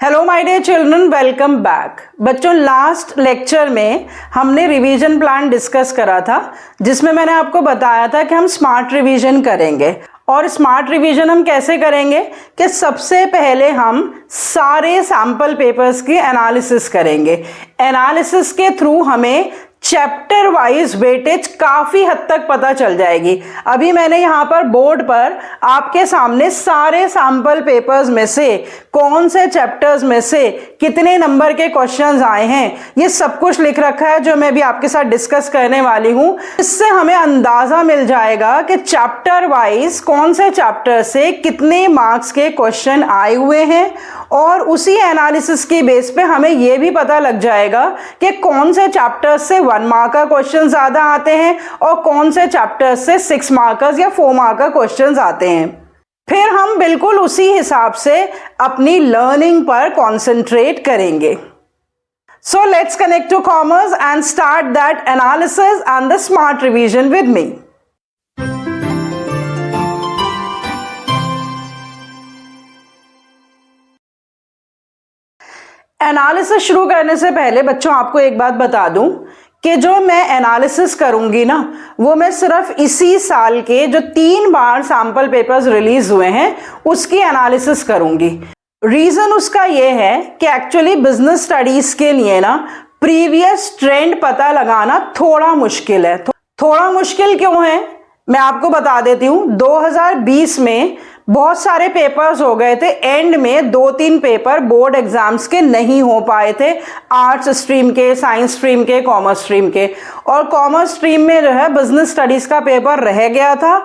Hello my dear children, welcome back. बच्चों, last lecture में हमने रिवीजन प्लान डिस्कस करा था, जिसमें मैंने आपको बताया था कि हम स्मार्ट रिवीजन करेंगे। और स्मार्ट रिवीजन हम कैसे करेंगे कि सबसे पहले हम सारे सैम्पल पेपर्स की एनालिसिस करेंगे। एनालिसिस के थ्रू हमें चैप्टर वाइज वेटेज काफी हद तक पता चल जाएगी। अभी मैंने यहाँ पर बोर्ड पर आपके सामने सारे सैम्पल पेपर्स में से कौन से चैप्टर्स में से कितने नंबर के क्वेश्चंस आए हैं, ये सब कुछ लिख रखा है, जो मैं भी आपके साथ डिस्कस करने वाली हूँ। इससे हमें अंदाजा मिल जाएगा कि चैप्टर वाइज कौन से चैप्टर से कितने मार्क्स के क्वेश्चन आए हुए हैं, और उसी एनालिसिस की बेस पे हमें यह भी पता लग जाएगा कि कौन से चैप्टर से 1 मार्क का क्वेश्चन ज्यादा आते हैं और कौन से चैप्टर से 6 मार्कर्स या 4 मार्क का क्वेश्चन आते हैं। फिर हम बिल्कुल उसी हिसाब से अपनी लर्निंग पर कॉन्सेंट्रेट करेंगे। So let's connect to commerce and start that analysis and the smart revision with me. Analysis शुरू करने से पहले बच्चों आपको एक बात बता दूं कि जो मैं एनालिसिस करूंगी ना, वो मैं सिर्फ इसी साल के जो 3 बार सैम्पल पेपर्स रिलीज हुए हैं उसकी एनालिसिस करूंगी। रीजन उसका ये है कि एक्चुअली बिजनेस स्टडीज के लिए ना प्रीवियस ट्रेंड पता लगाना थोड़ा मुश्किल है। थोड़ा मुश्किल क्यों है, मैं आपको बता देती हूँ। 2020 में बहुत सारे पेपर्स हो गए थे, एंड में 2-3 पेपर बोर्ड एग्जाम्स के नहीं हो पाए थे, आर्ट्स स्ट्रीम के, साइंस स्ट्रीम के, कॉमर्स स्ट्रीम के। और कॉमर्स स्ट्रीम में जो है बिजनेस स्टडीज का पेपर रह गया था।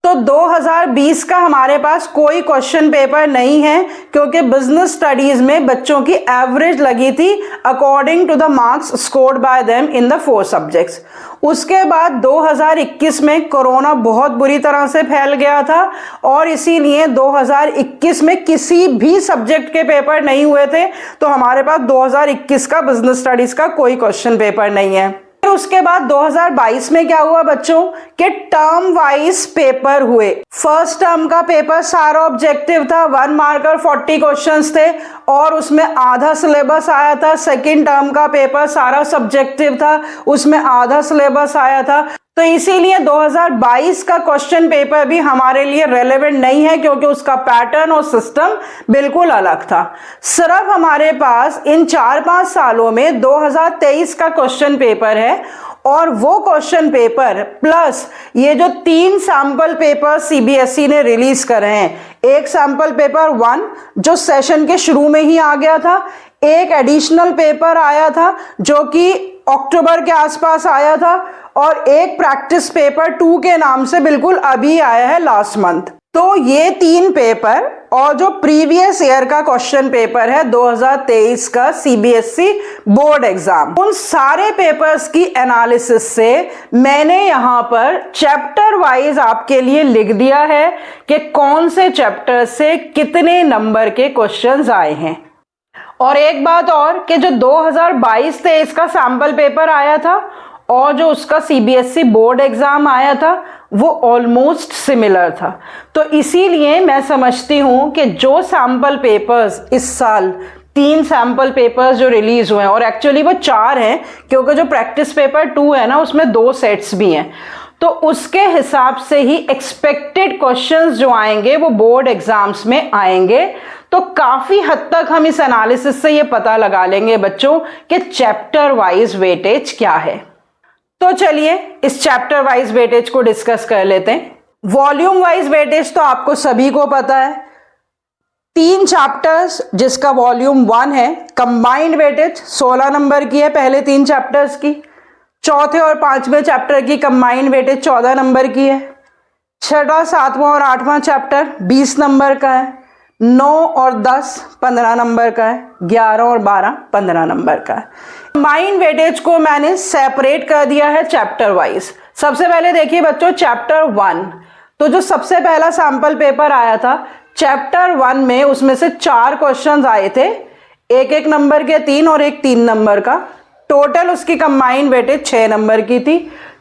तो 2020 का हमारे पास कोई क्वेश्चन पेपर नहीं है, क्योंकि बिजनेस स्टडीज में बच्चों की एवरेज लगी थी according to the marks scored by them in the 4 subjects. उसके बाद 2021 में कोरोना बहुत बुरी तरह से फैल गया था, और इसीलिए 2021 में किसी भी सब्जेक्ट के पेपर नहीं हुए थे। तो हमारे पास 2021 का बिजनेस स्टडीज का कोई क्वेश्चन पेपर नहीं है। उसके बाद 2022 में क्या हुआ बच्चों कि टर्म वाइज पेपर हुए। फर्स्ट टर्म का पेपर सारा ऑब्जेक्टिव था, 1 मार्कर 40 क्वेश्चंस थे और उसमें आधा सिलेबस आया था। सेकंड टर्म का पेपर सारा सब्जेक्टिव था, उसमें आधा सिलेबस आया था। तो इसीलिए 2022 का क्वेश्चन पेपर भी हमारे लिए रेलेवेंट नहीं है, क्योंकि उसका पैटर्न और सिस्टम बिल्कुल अलग था। सिर्फ हमारे पास इन 4-5 सालों में 2023 का क्वेश्चन पेपर है, और वो क्वेश्चन पेपर प्लस ये जो 3 सैंपल पेपर सीबीएसई ने रिलीज करे हैं। एक सैंपल पेपर 1 जो सेशन के शुरू में ही आ गया था, एक एडिशनल पेपर आया था जो कि अक्टूबर के आसपास आया था, और एक प्रैक्टिस पेपर 2 के नाम से बिल्कुल अभी आया है लास्ट मंथ। तो ये 3 पेपर और जो प्रीवियस ईयर का क्वेश्चन पेपर है 2023 का सीबीएसई बोर्ड एग्जाम, उन सारे पेपर्स की एनालिसिस से मैंने यहां पर चैप्टर वाइज आपके लिए लिख दिया है कि कौन से चैप्टर से कितने नंबर के क्वेश्चंस आए हैं। और एक बात और कि जो 2022-23 का सैंपल पेपर आया था और जो उसका सीबीएसई बोर्ड एग्जाम आया था, वो ऑलमोस्ट सिमिलर था। तो इसीलिए मैं समझती हूं कि जो सैंपल पेपर्स इस साल 3 सैंपल पेपर्स जो रिलीज हुए हैं, और एक्चुअली वो 4 हैं, क्योंकि जो प्रैक्टिस पेपर 2 है ना, उसमें 2 सेट्स भी हैं। तो उसके हिसाब से ही एक्सपेक्टेड क्वेश्चंस जो आएंगे वो बोर्ड एग्जाम्स में आएंगे। तो काफी हद तक हम इस एनालिसिस से ये पता लगा लेंगे बच्चों कि चैप्टर वाइज वेटेज क्या है। तो चलिए इस चैप्टर वाइज वेटेज को डिस्कस कर लेते हैं। वॉल्यूम वाइज वेटेज तो आपको सभी को पता है। 3 चैप्टर्स जिसका वॉल्यूम 1 है, कंबाइंड वेटेज 16 नंबर की है पहले 3 चैप्टर्स की। चौथे और 5वें चैप्टर की कंबाइंड वेटेज 14 नंबर की है। 6वां, 7वां और 8वां चैप्टर 20 नंबर का है। 9 और 10 15 नंबर का है। 11 और 12 15 नंबर का है। कंबाइंड वेटेज को मैंने सेपरेट कर दिया है चैप्टर वाइज। सबसे पहले देखिए बच्चों, चैप्टर 1, तो जो सबसे पहला सैंपल पेपर आया था चैप्टर 1 में, उसमें से 4 क्वेश्चंस आए थे, 1-1 नंबर के 3 और 1 3 नंबर का। टोटल उसकी कंबाइंड वेटेज 6 नंबर की थी।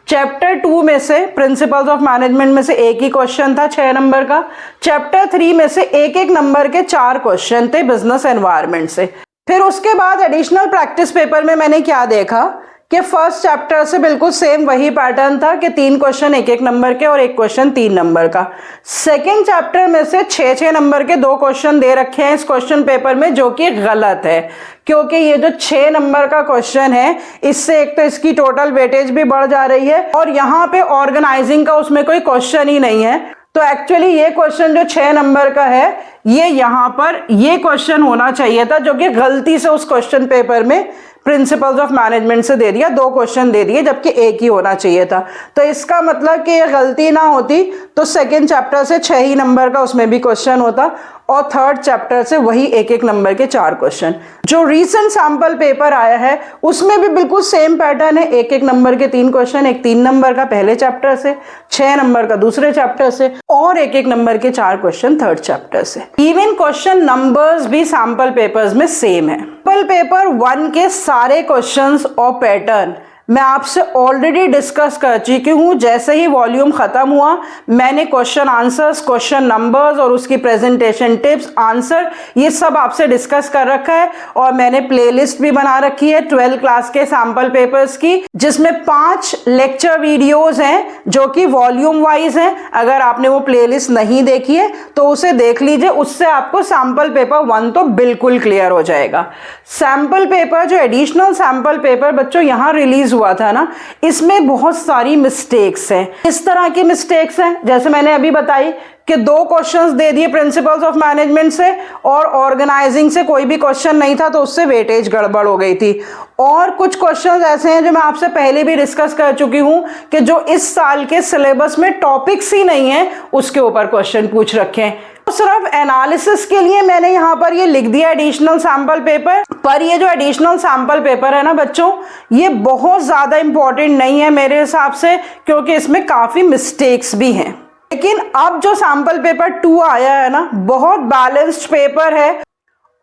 चैप्टर 2 में से प्रिंसिपल्स ऑफ मैनेजमेंट में से एक ही क्वेश्चन था 6 नंबर का। चैप्टर 3 में से एक एक नंबर के 4 क्वेश्चन थे बिजनेस एनवायरनमेंट से। फिर उसके बाद एडिशनल प्रैक्टिस पेपर में मैंने क्या देखा कि फर्स्ट चैप्टर से बिल्कुल सेम वही पैटर्न था कि 3 क्वेश्चन एक एक नंबर के और एक क्वेश्चन 3 नंबर का। सेकेंड चैप्टर में से 6 नंबर के 2 क्वेश्चन दे रखे हैं इस क्वेश्चन पेपर में, जो कि गलत है, क्योंकि ये जो 6 नंबर का क्वेश्चन है इससे एक तो इसकी टोटल वेटेज भी बढ़ जा रही है और यहाँ पे ऑर्गेनाइजिंग का उसमें कोई क्वेश्चन ही नहीं है। तो एक्चुअली ये क्वेश्चन जो 6 नंबर का है ये यहाँ पर ये क्वेश्चन होना चाहिए था, जो कि गलती से उस क्वेश्चन पेपर में प्रिंसिपल्स ऑफ मैनेजमेंट से दे दिया, 2 क्वेश्चन दे दिए जबकि एक ही होना चाहिए था। तो इसका मतलब कि ये गलती ना होती तो सेकेंड चैप्टर से 6 ही नंबर का उसमें भी क्वेश्चन होता और थर्ड चैप्टर से वही एक एक नंबर के 4 क्वेश्चन। जो रीसेंट सैंपल पेपर आया है उसमें भी बिल्कुल सेम पैटर्न है, एक एक नंबर के 3 क्वेश्चन, एक 3 नंबर का पहले चैप्टर से, 6 नंबर का दूसरे चैप्टर से और एक एक नंबर के 4 क्वेश्चन थर्ड चैप्टर से। इवन क्वेश्चन नंबर्स भी सैंपल पेपर्स में सेम है। सैंपल पेपर 1 के सारे क्वेश्चंस और पैटर्न मैं आपसे ऑलरेडी डिस्कस कर चुकी हूँ। जैसे ही वॉल्यूम खत्म हुआ मैंने क्वेश्चन आंसर्स, क्वेश्चन नंबर्स और उसकी प्रेजेंटेशन टिप्स, आंसर ये सब आपसे डिस्कस कर रखा है और मैंने प्लेलिस्ट भी बना रखी है 12 क्लास के सैंपल पेपर्स की, जिसमें 5 लेक्चर वीडियोस हैं जो कि वॉल्यूम वाइज हैं। अगर आपने वो प्लेलिस्ट नहीं देखी है तो उसे देख लीजिए, उससे आपको सैंपल पेपर 1 तो बिल्कुल क्लियर हो जाएगा। सैंपल पेपर जो एडिशनल सैंपल पेपर बच्चों यहाँ रिलीज हुआ था ना, इसमें बहुत सारी मिस्टेक्स हैं। इस तरह की मिस्टेक्स हैं जैसे मैंने अभी बताई कि 2 क्वेश्चंस दे दिए प्रिंसिपल्स ऑफ मैनेजमेंट से और ऑर्गेनाइजिंग से कोई भी क्वेश्चन नहीं था तो उससे वेटेज गड़बड़ हो गई थी। और कुछ क्वेश्चंस ऐसे हैं जो मैं आपसे पहले भी डिस्कस कर चुकी हूं कि जो इस साल के सिलेबस में टॉपिक्स ही नहीं है उसके ऊपर क्वेश्चन पूछ रखे हैं। तो सिर्फ एनालिसिस के लिए मैंने यहाँ पर ये लिख दिया एडिशनल सैंपल पेपर, पर ये जो एडिशनल सैंपल पेपर है ना बच्चों, ये बहुत ज्यादा इंपॉर्टेंट नहीं है मेरे हिसाब से, क्योंकि इसमें काफी मिस्टेक्स भी हैं। लेकिन अब जो सैंपल पेपर 2 आया है ना, बहुत बैलेंस्ड पेपर है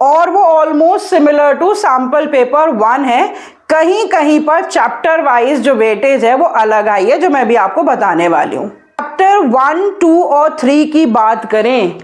और वो almost similar to sample paper 1 है। कहीं कहीं पर चैप्टर वाइज जो वेटेज है वो अलग आई है, जो मैं भी आपको बताने वाली हूँ। चैप्टर 1, 2 और 3 की बात करें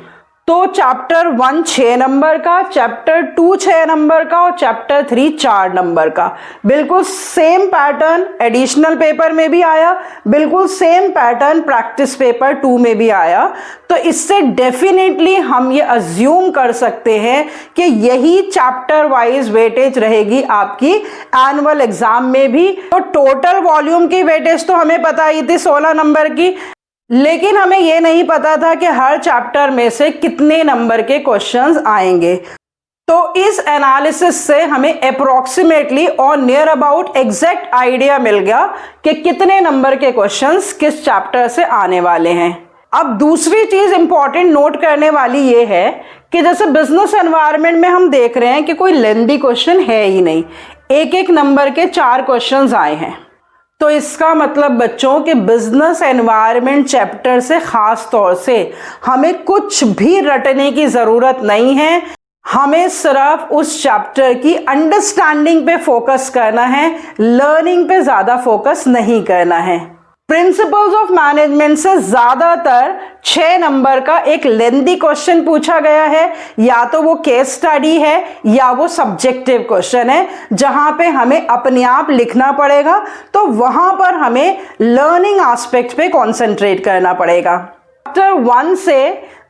तो चैप्टर 1 6 नंबर का, चैप्टर 2 6 नंबर का और चैप्टर 3 4 नंबर का। बिल्कुल सेम पैटर्न एडिशनल पेपर में भी आया, बिल्कुल सेम पैटर्न प्रैक्टिस पेपर 2 में भी आया। तो इससे डेफिनेटली हम ये अज्यूम कर सकते हैं कि यही चैप्टर वाइज वेटेज रहेगी आपकी एनुअल एग्जाम में भी। तो टोटल वॉल्यूम की वेटेज तो हमें पता ही थी 16 नंबर की, लेकिन हमें यह नहीं पता था कि हर चैप्टर में से कितने नंबर के क्वेश्चंस आएंगे। तो इस एनालिसिस से हमें अप्रोक्सीमेटली और नियर अबाउट एग्जैक्ट आइडिया मिल गया कि कितने नंबर के क्वेश्चंस किस चैप्टर से आने वाले हैं। अब दूसरी चीज इंपॉर्टेंट नोट करने वाली ये है कि जैसे बिजनेस एनवायरनमेंट में हम देख रहे हैं कि कोई लेंथी क्वेश्चन है ही नहीं, एक एक नंबर के 4 क्वेश्चंस आए हैं। तो इसका मतलब बच्चों के बिजनेस एनवायरनमेंट चैप्टर से खास तौर से हमें कुछ भी रटने की जरूरत नहीं है, हमें सिर्फ उस चैप्टर की अंडरस्टैंडिंग पे फोकस करना है, लर्निंग पे ज्यादा फोकस नहीं करना है। प्रिंसिपल्स ऑफ मैनेजमेंट से ज्यादातर 6 नंबर का एक लेंथी क्वेश्चन पूछा गया है, या तो वो केस स्टडी है या वो सब्जेक्टिव क्वेश्चन है जहां पे हमें अपने आप लिखना पड़ेगा। तो वहां पर हमें लर्निंग एस्पेक्ट पे कंसंट्रेट करना पड़ेगा। चैप्टर 1 से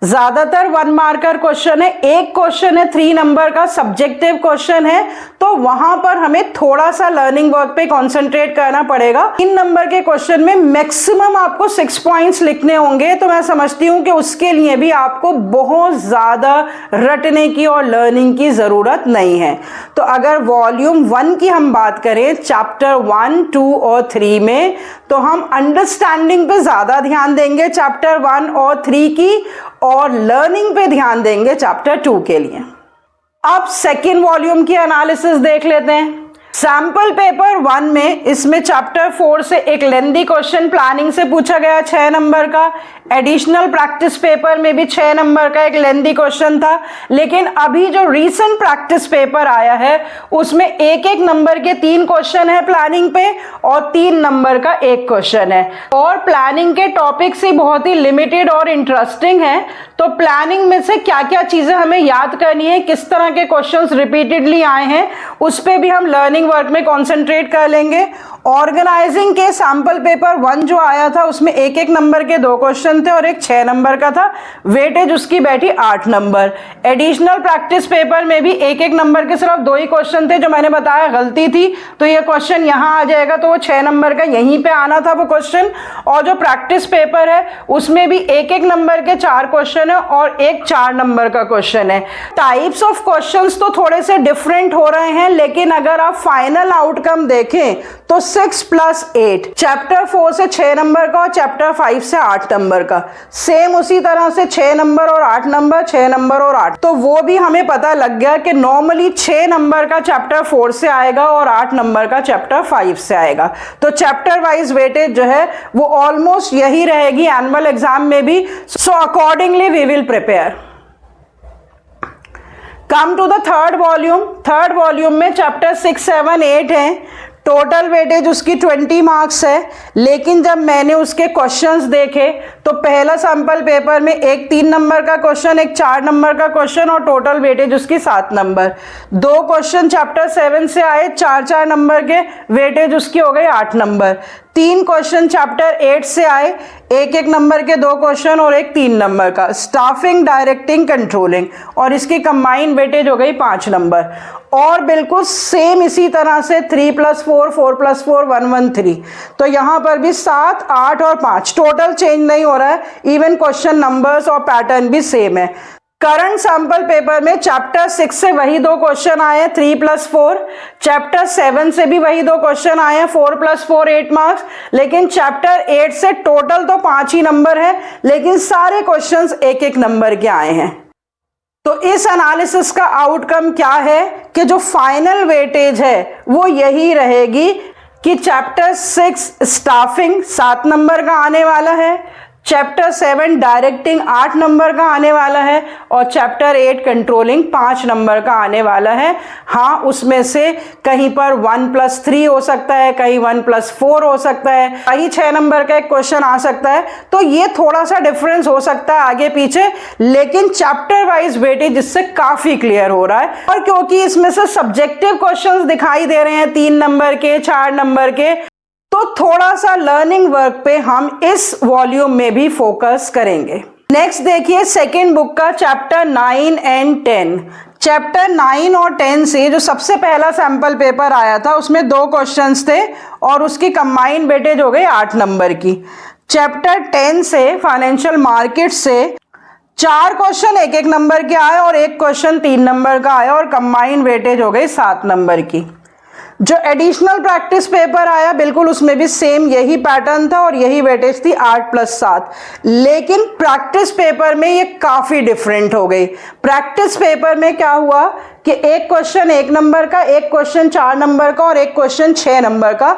ज्यादातर 1 मार्कर क्वेश्चन है, एक क्वेश्चन है 3 नंबर का सब्जेक्टिव क्वेश्चन है, तो वहां पर हमें थोड़ा सा लर्निंग वर्क पे कंसंट्रेट करना पड़ेगा। 3 नंबर के क्वेश्चन में मैक्सिमम आपको 6 पॉइंट्स लिखने होंगे, तो मैं समझती हूं कि उसके लिए भी आपको बहुत ज्यादा रटने की और लर्निंग की जरूरत नहीं है। तो अगर वॉल्यूम 1 की हम बात करें चैप्टर 1, 2 और 3 में, तो हम अंडरस्टैंडिंग पे ज्यादा ध्यान देंगे चैप्टर 1 और 3 की, और लर्निंग पे ध्यान देंगे चैप्टर 2 के लिए। अब सेकेंड वॉल्यूम की एनालिसिस देख लेते हैं। सैंपल पेपर 1 में इसमें चैप्टर 4 से एक लेंदी क्वेश्चन प्लानिंग से पूछा गया 6 नंबर का। एडिशनल प्रैक्टिस पेपर में भी 6 नंबर का एक लेंदी क्वेश्चन था। लेकिन अभी जो रीसेंट प्रैक्टिस पेपर आया है उसमें एक एक नंबर के 3 क्वेश्चन है प्लानिंग पे और 3 नंबर का एक क्वेश्चन है। और प्लानिंग के टॉपिक्स ही बहुत ही लिमिटेड और इंटरेस्टिंग है। तो प्लानिंग में से क्या क्या चीजें हमें याद करनी है, किस तरह के क्वेश्चंस रिपीटेडली आए हैं, उस पे भी हम लर्निंग वर्क में कॉन्सेंट्रेट कर लेंगे। ऑर्गेनाइजिंग के सैंपल पेपर 1 जो आया था उसमें एक एक नंबर के 2 क्वेश्चन थे और एक 6 नंबर का था। वेटेज उसकी बैठी 8 नंबर। एडिशनल प्रैक्टिस पेपर में भी एक एक नंबर के सिर्फ 2 ही क्वेश्चन थे, जो मैंने बताया गलती थी, तो ये क्वेश्चन यहाँ आ जाएगा, तो वो 6 नंबर का यहीं पे आना था वो क्वेश्चन। और जो प्रैक्टिस पेपर है उसमें भी एक एक नंबर के 4 क्वेश्चन है और एक 4 नंबर का क्वेश्चन है। टाइप्स ऑफ क्वेश्चंस तो थोड़े से डिफरेंट हो रहे हैं, लेकिन अगर आप फाइनल आउटकम देखें तो 6 + 8, चैप्टर 4 से 6 नंबर का और चैप्टर 5 से 8 नंबर का, सेम उसी तरह से 6 नंबर और 8 नंबर, 6 नंबर और 8। तो वो भी हमें पता लग गया कि नॉर्मली 6 नंबर का चैप्टर 4 से आएगा और 8 नंबर का चैप्टर 5 से आएगा। तो चैप्टर वाइज वेटेज जो है वो ऑलमोस्ट यही रहेगी एनुअल एग्जाम में भी। So accordingly we will prepare. Come to the third volume. Third volume में चैप्टर 6, 7, 8 है। टोटल वेटेज उसकी 20 मार्क्स है। लेकिन जब मैंने उसके क्वेश्चंस देखे तो पहला सैंपल पेपर में एक 3 नंबर का क्वेश्चन, एक 4 नंबर का क्वेश्चन और टोटल वेटेज उसकी 7 नंबर। 2 क्वेश्चन चैप्टर 7 से आए 4-4 नंबर के, वेटेज उसकी हो गई 8 नंबर। 3 क्वेश्चन चैप्टर 8 से आए, एक एक नंबर के 2 क्वेश्चन और एक 3 नंबर का, स्टाफिंग, डायरेक्टिंग, कंट्रोलिंग, और इसकी कंबाइंड वेटेज हो गई 5 नंबर। और बिल्कुल सेम इसी तरह से 3 + 4, 4 + 4, 1, 1, 3। तो यहाँ पर भी 7, 8 और 5, टोटल चेंज नहीं हो रहा है। इवन क्वेश्चन नंबर्स और पैटर्न भी सेम है। करंट सैंपल पेपर में चैप्टर 6 से वही 2 क्वेश्चन आए हैं, 3 + 4। चैप्टर 7 से भी वही 2 क्वेश्चन आए हैं, 4 + 4, 8 मार्क्स। लेकिन चैप्टर 8 से टोटल तो 5 ही नंबर है, लेकिन सारे क्वेश्चंस एक एक नंबर के आए हैं। तो इस एनालिसिस का आउटकम क्या है कि जो फाइनल वेटेज है वो यही रहेगी कि चैप्टर 6 स्टाफिंग 7 नंबर का आने वाला है, चैप्टर 7 डायरेक्टिंग 8 नंबर का आने वाला है और चैप्टर 8 कंट्रोलिंग 5 नंबर का आने वाला है। हाँ, उसमें से कहीं पर 1 + 3 हो सकता है, कहीं 1 + 4 हो सकता है, कहीं 6 नंबर का एक क्वेश्चन आ सकता है। तो ये थोड़ा सा डिफरेंस हो सकता है आगे पीछे, लेकिन चैप्टर वाइज वेटेज इससे काफी क्लियर हो रहा है। और क्योंकि इसमें से सब्जेक्टिव क्वेश्चंस दिखाई दे रहे हैं 3 नंबर के, 4 नंबर के, तो थोड़ा सा लर्निंग वर्क पे हम इस वॉल्यूम में भी फोकस करेंगे। नेक्स्ट देखिए सेकेंड बुक का चैप्टर 9 और 10। चैप्टर 9 और 10 से जो सबसे पहला सैंपल पेपर आया था उसमें 2 क्वेश्चंस थे और उसकी कंबाइंड वेटेज हो गई 8 नंबर की। चैप्टर 10 से फाइनेंशियल मार्केट से 4 क्वेश्चन एक एक नंबर के आए और एक क्वेश्चन 3 नंबर का आया और कंबाइंड वेटेज हो गई 7 नंबर की। जो एडिशनल प्रैक्टिस पेपर आया बिल्कुल उसमें भी सेम यही पैटर्न था और यही वेटेज थी 8 + 7। लेकिन प्रैक्टिस पेपर में ये काफी डिफरेंट हो गई। प्रैक्टिस पेपर में क्या हुआ कि एक क्वेश्चन 1 नंबर का, एक क्वेश्चन 4 नंबर का और एक क्वेश्चन 6 नंबर का।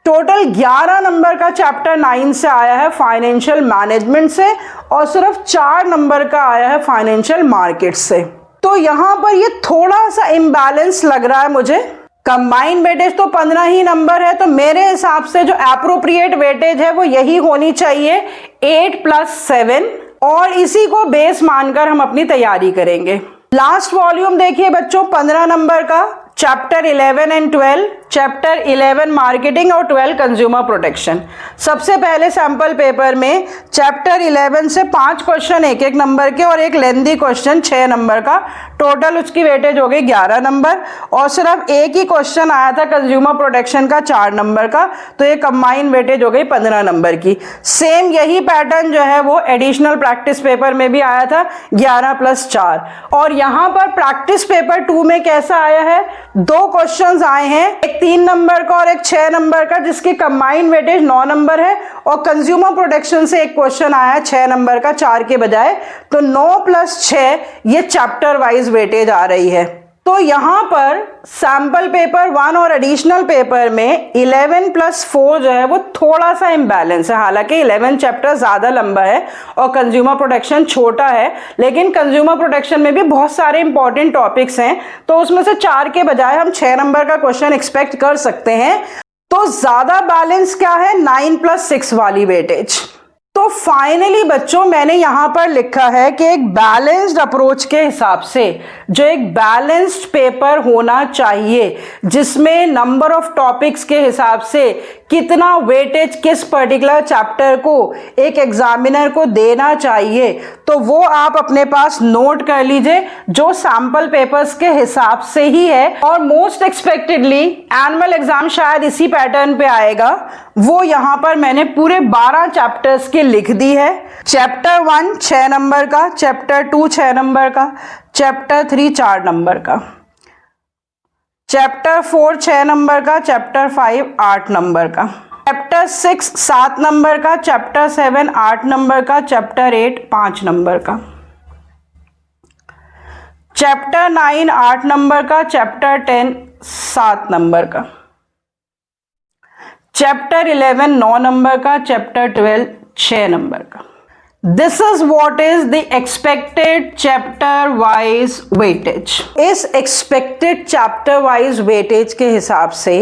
टोटल 11 नंबर का चैप्टर 9 से आया है फाइनेंशियल मैनेजमेंट से और सिर्फ 4 नंबर का आया है फाइनेंशियल मार्केट से। तो यहां पर ये थोड़ा सा इम्बैलेंस लग रहा है मुझे। कंबाइंड वेटेज तो 15 ही नंबर है, तो मेरे हिसाब से जो एप्रोप्रिएट वेटेज है वो यही होनी चाहिए 8 + 7, और इसी को बेस मानकर हम अपनी तैयारी करेंगे। लास्ट वॉल्यूम देखिए बच्चों 15 नंबर का, चैप्टर 11 और 12, चैप्टर 11 मार्केटिंग और 12 कंज्यूमर प्रोटेक्शन। सबसे पहले सैंपल पेपर में चैप्टर 11 से 5 क्वेश्चन एक एक नंबर के और एक लेंदी क्वेश्चन 6 नंबर का। टोटल उसकी वेटेज हो गई 11 नंबर और सिर्फ एक ही क्वेश्चन आया था कंज्यूमर प्रोटेक्शन का 4 नंबर का, तो ये कंबाइंड वेटेज हो गई 15 नंबर की। सेम यही पैटर्न जो है वो एडिशनल प्रैक्टिस पेपर में भी आया था 11 + 4। और यहाँ पर प्रैक्टिस पेपर 2 में कैसा आया है, 2 क्वेश्चंस आए हैं, एक 3 नंबर का और एक 6 नंबर का, जिसकी कंबाइंड वेटेज 9 नंबर है। और कंज्यूमर प्रोटेक्शन से एक क्वेश्चन आया 6 नंबर का 4 के बजाय, तो 9 + 6 ये चैप्टर वाइज वेटेज आ रही है। तो यहां पर सैंपल पेपर 1 और एडिशनल पेपर में 11 + 4 जो है वो थोड़ा सा इम्बैलेंस है। हालांकि 11 चैप्टर ज़्यादा लंबा है और कंज्यूमर प्रोटेक्शन छोटा है, लेकिन कंज्यूमर प्रोटेक्शन में भी बहुत सारे इंपॉर्टेंट टॉपिक्स हैं, तो उसमें से 4 के बजाय हम 6 नंबर का क्वेश्चन एक्सपेक्ट कर सकते हैं। तो ज़्यादा बैलेंस क्या है? 9 + 6 वाली वेटेज। तो फाइनली बच्चों मैंने यहां पर लिखा है कि एक बैलेंस्ड अप्रोच के हिसाब से जो एक बैलेंस्ड पेपर होना चाहिए, जिसमें नंबर ऑफ टॉपिक्स के हिसाब से कितना वेटेज किस पर्टिकुलर चैप्टर को एक एग्जामिनर को देना चाहिए, तो वो आप अपने पास नोट कर लीजिए, जो सैंपल पेपर्स के हिसाब से ही है। और मोस्ट एक्सपेक्टेडली एनुअल एग्जाम शायद इसी पैटर्न पे आएगा। वो यहां पर मैंने पूरे 12 चैप्टर्स की लिख दी है। चैप्टर 1 6 नंबर का, चैप्टर 2 6 नंबर का, चैप्टर 3 4 नंबर का, चैप्टर 4 6 नंबर का, चैप्टर 5 8 नंबर का, चैप्टर 6 7 नंबर का, चैप्टर 7 8 नंबर का, चैप्टर 8 5 नंबर का, चैप्टर 9 8 नंबर का, चैप्टर 10 7 नंबर का, चैप्टर 11 9 नंबर का, चैप्टर 12 6 नंबर का। This is what is the expected chapter wise weightage. इस एक्सपेक्टेड चैप्टर वाइज वेटेज के हिसाब से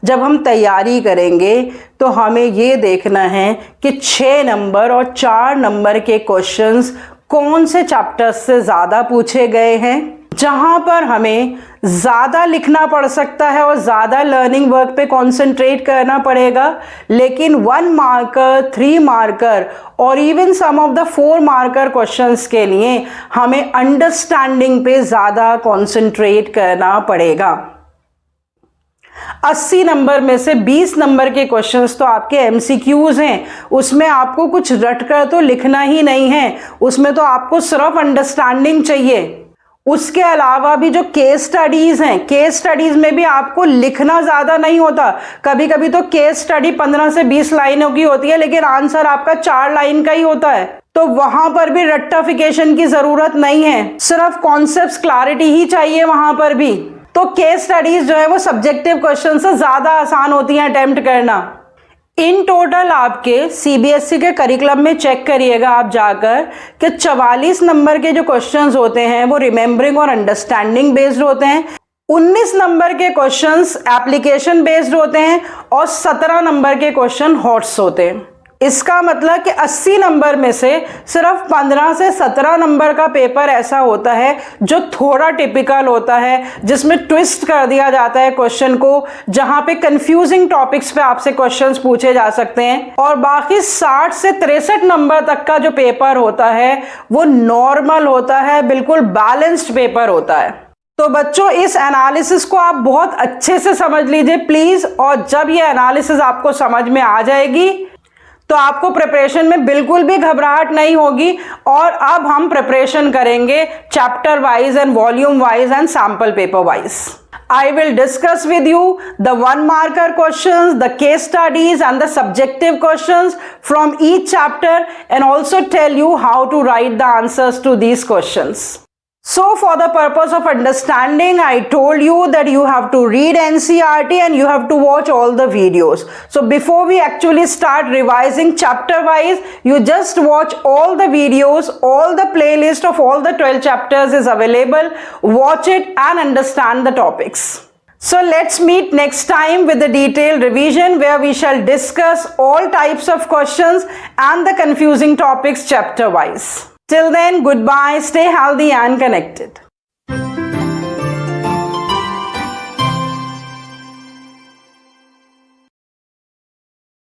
जब हम तैयारी करेंगे तो हमें ये देखना है कि 6 नंबर और 4 नंबर के क्वेश्चंस कौन से चैप्टर्स से ज़्यादा पूछे गए हैं, जहां पर हमें ज़्यादा लिखना पड़ सकता है और ज़्यादा लर्निंग वर्क पे कंसंट्रेट करना पड़ेगा, लेकिन 1 मार्कर 3 मार्कर और even some of the 4 marker questions के लिए हमें अंडरस्टैंडिंग पे ज़्यादा कंसंट्रेट करना पड़ेगा। 80 नंबर में से 20 नंबर के क्वेश्चंस तो आपके एमसीक्यूज हैं, उसमें आपको कुछ रटकर तो लिखना ही नहीं है, उसमें तो आपको सिर्फ अंडरस्टैंडिंग चाहिए। उसके अलावा भी जो केस स्टडीज हैं, केस स्टडीज में भी आपको लिखना ज़्यादा नहीं होता। कभी कभी तो केस स्टडी 15 से 20 लाइनों की होती है, लेकिन आंसर आपका 4 लाइन का ही होता है, तो वहां पर भी रट्टाफिकेशन की ज़रूरत नहीं है, सिर्फ कॉन्सेप्ट्स क्लैरिटी ही चाहिए वहां पर भी। तो केस स्टडीज जो है वो सब्जेक्टिव क्वेश्चन से ज़्यादा आसान होती हैं अटेम्प्ट करना। इन टोटल आपके सीबीएसई के करिकुलम में चेक करिएगा आप जाकर कि 44 नंबर के जो क्वेश्चंस होते हैं वो रिमेंबरिंग और अंडरस्टैंडिंग बेस्ड होते हैं, 19 नंबर के क्वेश्चंस एप्लीकेशन बेस्ड होते हैं और 17 नंबर के क्वेश्चन हॉट्स होते हैं। इसका मतलब कि 80 नंबर में से सिर्फ 15 से 17 नंबर का पेपर ऐसा होता है जो थोड़ा टिपिकल होता है, जिसमें ट्विस्ट कर दिया जाता है क्वेश्चन को, जहां पे कंफ्यूजिंग टॉपिक्स पे आपसे क्वेश्चंस पूछे जा सकते हैं। और बाकी 60 से 63 नंबर तक का जो पेपर होता है वो नॉर्मल होता है, बिल्कुल बैलेंस्ड पेपर होता है। तो बच्चों इस एनालिसिस को आप बहुत अच्छे से समझ लीजिए प्लीज, और जब ये एनालिसिस आपको समझ में आ जाएगी तो आपको प्रिपरेशन में बिल्कुल भी घबराहट नहीं होगी। और अब हम प्रिपरेशन करेंगे chapter wise and volume wise and sample paper wise. I will discuss with you the 1 marker questions, the case studies and the subjective questions from each chapter, and also tell you how to write the answers to these questions. So for the purpose of understanding, I told you that you have to read NCERT and you have to watch all the videos. So before we actually start revising chapter wise, you just watch all the videos, all the playlist of all the 12 chapters is available. Watch it and understand the topics. So let's meet next time with a detailed revision where we shall discuss all types of questions and the confusing topics chapter wise. Till then, goodbye, stay healthy and connected.